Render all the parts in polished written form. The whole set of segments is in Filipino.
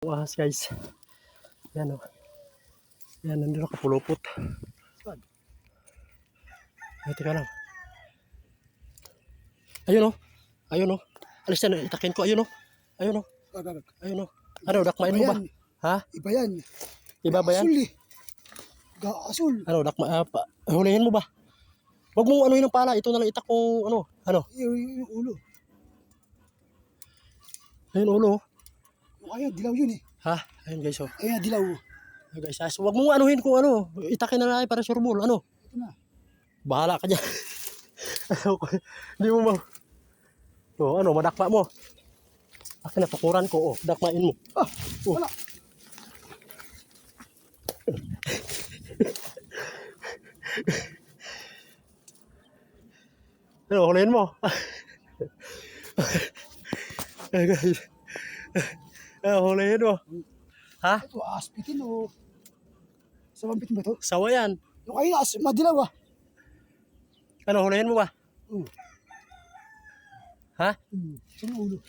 po ahas guys. Yan o. Yan, nandun nakapulupot. Ay, teka lang. Ayun o. Ayun o. Alis na, itakin ko. Ayun o. Ayun o. Ayun o. Ano, dakmain mo ba? Ha? Iba yan. Iba ba yan? Asul eh. Asul. Ano, hulihin mo ba? Huwag mong anuhin ng pala. Ito na lang itak kung ano. Ano? Yung ulo. Ayun ulo. Ayun, dilaw yun eh. Ha? Ayun guys o. Ayun, dilaw. Guys, huwag mong anuhin kung ano. Itakin na lang para sure ball. Ano? Ito na. Bahala ka dyan. Hindi mo ma... O, ano, madakma mo. Akin na, tukuran ko. O, dakmain mo. Wala. Ano, hulihin mo. Guys. Hulihin mo. Ha? Ito, aspitin o. Sa wampitin ba ito? Sawa yan. Yung ayun, madilaw ah. Ano, hulihin mo ba? Ha? Sa ulo.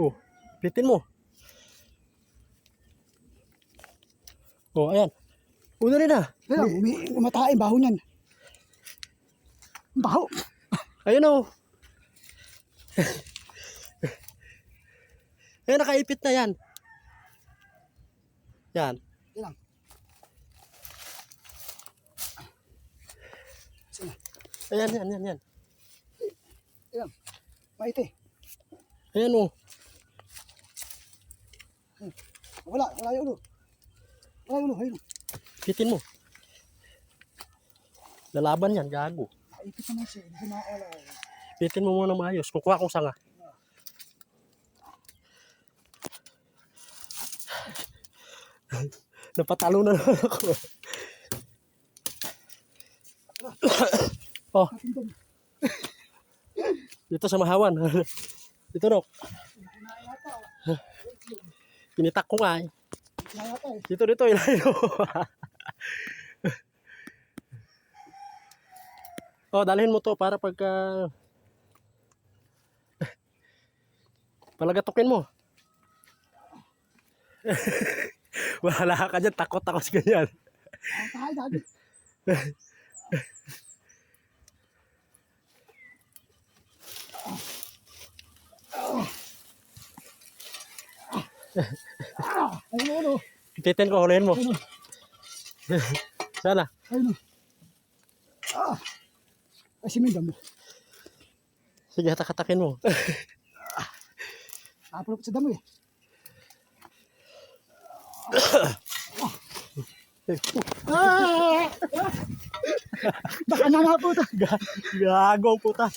Oh, pitin mo. Oh, ayan. Uno rin na. Ayun, umatae, baho niyan. Baho. Ayun o. Ayan, nakaipit na yan. Yan. Yan lang. Sina. Ayan, yan. Yan. Maite. Ayan o. Wala yung ulo. Wala yung ulo, ayun. Pitin mo. Lalaban yan, gago. Maipit naman siya, hindi ko makakala. Pitin mo muna maayos. Kukuha kong sanga. Napatalo na naman ako. Oh. Dito sa Mahawan. Dito Dok. Pinitak ko nga eh. Dito ilayo. Oh, dalhin mo to para pagka palagatukin mo. Wala ka dyan, takot ako sa ganyan. Ayun, Titin ko, hulihin mo. Sana. ayun. Ay, simenda mo. Sige, hatak-hatakin mo. Napulot sa damo eh. Baka na nga po ito. Gagong putas.